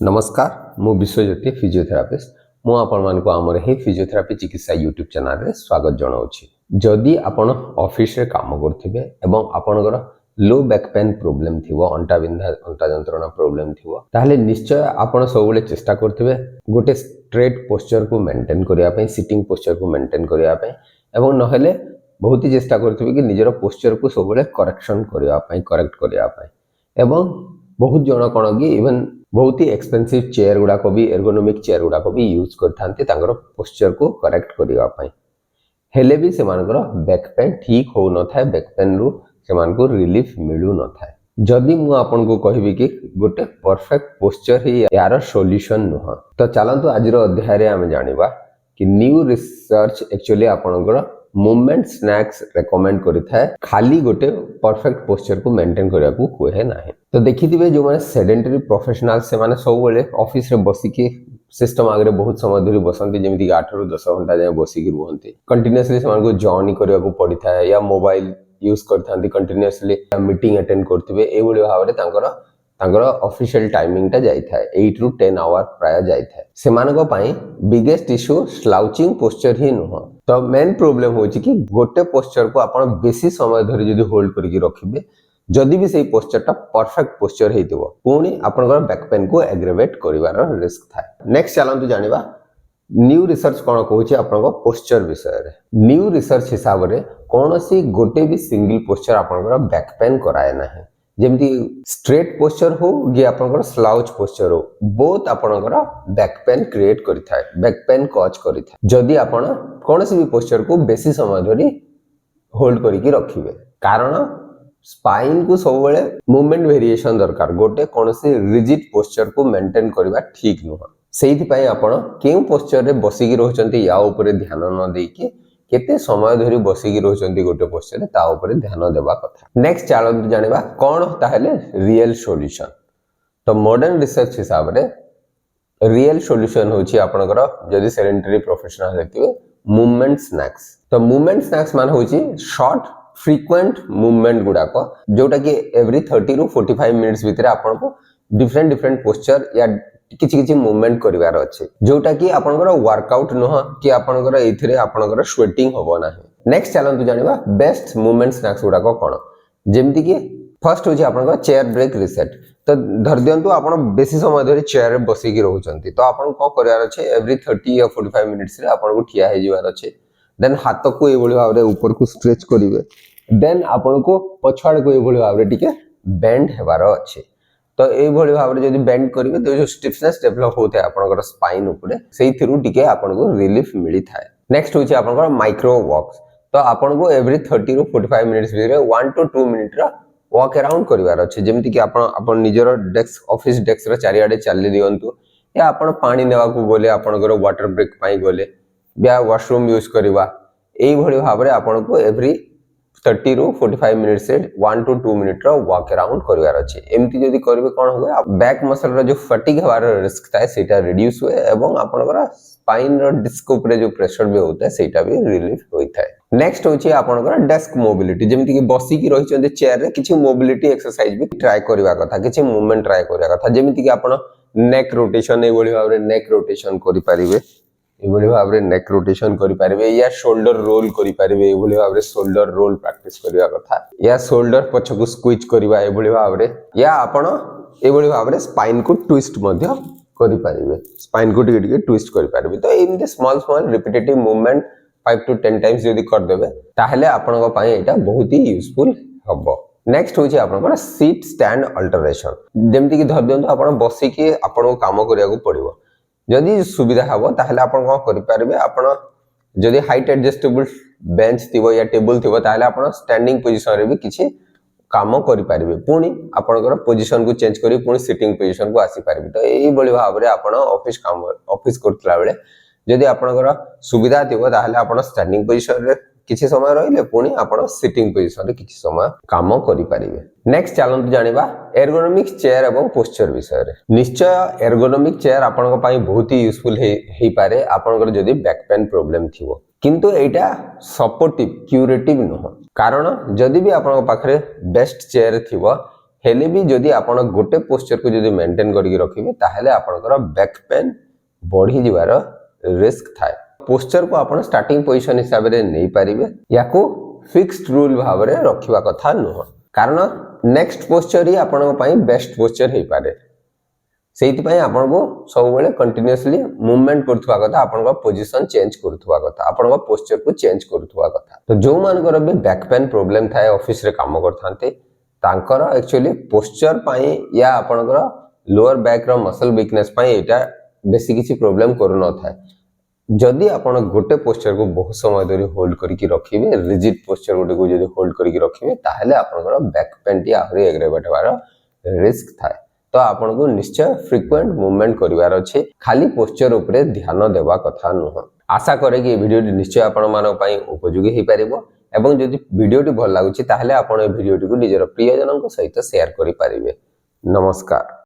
नमस्कार मु विश्वज्योति फिजियोथेरापिस्ट मु आपण मान को आमर ही फिजियोथेरापी चिकित्सा यूट्यूब चैनल रे स्वागत जनाउछि। जदि आपण ऑफिस रे काम करथिबे एवं आपणकर लो बैक पेन प्रॉब्लम थिवो अंटा बिंधा अंटा जंत्रणा प्रॉब्लम थिवो ताहले निश्चय आपण सबले चेष्टा करथिबे गोटे स्ट्रेट पोस्चर को मेंटेन करिया पई सिटिंग पोस्चर को मेंटेन करिया पई एवं नहले बहुत ही चेष्टा करथिबे कि निजर पोस्चर को सबले करेक्शन करिया पई करेक्ट करिया पई एवं बहुत जन कोन कि इवन बहुत ही एक्सपेंसिव चेयर गुड़ा को भी एर्गोनोमिक चेयर गुड़ा को भी यूज करथांती तांगर पोस्चर को करेक्ट करिया पई हेले भी से मानकर बैक पेन ठीक हो न थाए बैक पेन रु से मान को रिलीफ मिलु न थाए। जदि मु आपन को कहबी कि गोटे परफेक्ट पोस्चर ही यार सॉल्यूशन नुह तो चलंतु आजिर अध्याय रे हम जानिबा कि न्यू रिसर्च एक्चुअली आपनकर मूवमेंट स्नैक्स रेकमेंड करिथाय खाली गोटे परफेक्ट पोस्चर को मेंटेन करिया को कोहे नाही। तो देखिथिबे जो माने सेडेंटरी प्रोफेशनल से माने सब बेले ऑफिस रे बसी के सिस्टम आगे बहुत समय धरी बसंती जेमिति 8 रु 10 घंटा जाय बसी के रुहंती कंटीन्यूअसली से मान को जर्नी करिया को पड़िथा या मोबाइल यूज करथांती कंटीन्यूअसली मीटिंग अटेंड करथिबे ए बळी भाबरे तांकर ऑफिशियल टाइमिंग ता जाई थाए 8 रु 10 आवर प्राय जाई थाए से मानको पई बिगेस्ट इशू स्लाउचिंग पोस्चर ही नुह। तो मेन प्रॉब्लम होची कि गोटे पोस्चर को आपण बेसी समय धरि जदी होल्ड करके रखिबे जदि भी सही पोस्चर टा परफेक्ट पोस्चर हेतिबो पुणी आपनकर बैक पेन को एग्रेवेट करिवार रिस्क थाए। नेक्स्ट चलंतु जानिबा न्यू रिसर्च कोन कहूची आपनको पोस्चर विषय रे। न्यू रिसर्च हिसाब रे कोनोसी गोटे भी सिंगल पोस्चर आपनकर बैक पेन कराय नाही जेमति स्ट्रेट पोस्चर हो कि आपनकर स्लाउच पोस्चर हो बोथ आपनकर बैक पेन क्रिएट करिथाय बैक पेन कॉज करिथाय जदि आपण कोनोसी भी पोस्चर को बेसी समय धरि होल्ड करके रखिबे कारण स्पाइन को सब बेले मूवमेंट वेरिएशन दरकार गोटे कोनोसी रिजिड पोस्चर को मेंटेन करबा ठीक नुह सेहिति पई आपण केउ पोस्चर रे बसी की रहचंती या ऊपर ध्यान न देई के केते समय धरि बसी की रहचंती गोटे पोस्चर रे ता ऊपर ध्यान देबा कथा। नेक्स्ट चलंतु जानिबा कोन ताहेले रियल सॉल्यूशन। तो मॉडर्न रिसर्च हिसाब रे रियल सॉल्यूशन होची आपनकर जदि सेडेंटरी प्रोफेशनल हेतिबे मूवमेंट स्नैक्स। तो मूवमेंट स्नैक्स मान होची शॉर्ट फ्रीक्वेंट मूवमेंट गुडा को जोटा कि एवरी 30 रु 45 मिनिट्स भितर आपन को डिफरेंट पोस्चर या किछि मूवमेंट करिवार अछि जोटा कि आपनकर वर्कआउट नह कि आपनकर एथिरे आपनकर स्वेटिंग होबो नाही। नेक्स्ट चलंतु जानिबा बेस्ट मूवमेंट स्नैक्स गुडा को कोन जेमति कि फर्स्ट होची आपनकर चेयर ब्रेक रिसेट। तो धर दियंतु आपण बेसी समय धरि चेयर रे बसी की रहउचंती तो आपण को करिवार अछि एवरी 30 या 45 मिनिट्स रे आपण को ठिया हे जिवार अछि देन हाथ को ए बळी भाबरे ऊपर को स्ट्रेच करिवे देन आपण को पछाड़ को ए बळी भाबरे टिके बेंड हेबार अछि। तो ए बळी भाबरे जदि बेंड करिवे तो जो स्टिफनेस डेवलप होते आपनकर स्पाइन ऊपर सेही थिरु टिके आपण को रिलीफ मिली थाए। नेक्स्ट होची आपनकर माइक्रो वॉक्स। तो आपण को एवरी 30 रु 45 मिनिट्स भितर 1 टू 2 मिनिट रा वॉक अराउंड करिवार अछि जेमति कि आपण निजर डेस्क ऑफिस डेस्क रा चारियाडे चली दियंतु या आपण पानी नेवा को गोले आपनकर वाटर ब्रेक पाई गोले या वॉशरूम यूज करिवा एई भଳି भाबरे आपण को एवरी 30 रु 45 मिनिट से 1 टू 2 मिनिट रा वॉक अराउंड करिवार अछि। एमति जदि करबे कोन होय बैक मसल रा जो फटीग हवार रिस्क थाए सेटा रिड्यूस होय एवं आपनकर स्पाइन रो डिस्क ऊपर जो प्रेशर भी होता है सेटा भी रिलीफ होई थाए। नेक्स्ट होची आपनकर डेस्क मोबिलिटी जेमति कि बसी की रहि चंदे चेयर रे किछि मोबिलिटी एक्सरसाइज भी ट्राई करबा कथा किछि मूवमेंट ट्राई करबा कथा जेमति कि आपण नेक रोटेशन ए बळी भाबरे नेक रोटेशन करि परिबे ए बळी भाबरे नेक रोटेशन करि परिबे या शोल्डर रोल करि परिबे ए बळी भाबरे शोल्डर रोल प्रैक्टिस करबा कथा या शोल्डर पछकु स्क्विच करबा ए बळी भाबरे या आपण ए बळी भाबरे स्पाइन को ट्विस्ट मध्य करि परिबे स्पाइन को टिके ट्विस्ट करि परिबे। तो in small repetitive movement 5 to 10 times जदि कर देबे ताहले आपन पई एटा बहुत ही यूजफुल हबो। नेक्स्ट होची आपन सीट स्टैंड अल्टरेशन जेमति कि धर दियंतु आपन बसी के आपन काम करिया को पड़िबो जदि सुविधा हबो ताहले आपन को करि पारबे आपन जदि हाइट एडजस्टेबल बेंच थिबो या टेबल थिबो ताहले आपन स्टैंडिंग पोजीशन रे भी किछि काम करि पारबे पुणी आपनकर पोजीशन को चेंज करी पुणी सिटिंग पोजीशन को आसी पारबे। तो एई बळी भाबरे आपन ऑफिस करतला बेले जदि आपनकर सुविधा थिबो ताहले आपन स्टैंडिंग पोजीशन रे किछि समय रहिले पुणी आपन सिटिंग पोजीशन रे किछि समय काम करि पारिबे। नेक्स्ट चलंतु जानिबा एर्गोनोमिक चेयर एवं पोस्चर विषय रे। निश्चय एर्गोनोमिक चेयर आपन पई बहुत ही यूजफुल हेई पारे आपनकर जदि बैक पेन प्रॉब्लम थिबो किंतु एटा सपोर्टिव क्यूरेटिव नहो कारण जदि भी आपन पाखरे बेस्ट चेयर थिबो हेले भी जदि आपण गोटे पोस्चर को जदि मेंटेन करके रखिबे ताहले आपनकर बैक पेन बढ़ी जिवार रिस्क थाए। पोस्चर को आपण स्टार्टिंग पोजीशन हिसाब रे नै पारिबे, याको फिक्स्ड रूल भाव रे रखिबा कथा नुह, कारण नेक्स्ट पोस्चर ही आपण पई बेस्ट पोस्चर हे पारे। सेति पई आपण को सब बेले कंटीन्यूअसली मूवमेंट करथुवा कथा, आपण को पोजीशन चेंज करथुवा कथा, आपण को पोस्चर को चेंज करथुवा कथा। तो जो मान कर भी बैक पेन प्रॉब्लम थाए ऑफिस रे काम करथांते तांकर एक्चुअली पोस्चर पई या आपनकर लोअर बैक रो मसल वीकनेस पई एटा बेसी किछि प्रॉब्लम करू न थाए। जदि आपण गोटे पोस्चर को बहुत समय धरि होल्ड करके रखिबे, रिजिड पोस्चर गोटे को जदि होल्ड करके रखिबे ताहले आपनकर बैक पेन टी आहुरी एग्रेवेट होबार रिस्क थाए। तो आपण को निश्चय फ्रीक्वेंट मूवमेंट करिवार अछि, खाली पोस्चर ऊपर ध्यान देवा कथा नुह। आशा करे कि वीडियो निश्चय आपण मानक पई उपयोगी हे परिबो, एवं जदि वीडियो भल लागुछि ताहले आपण ए वीडियो को निजर प्रियजनक सहित शेयर करि परिबे। नमस्कार।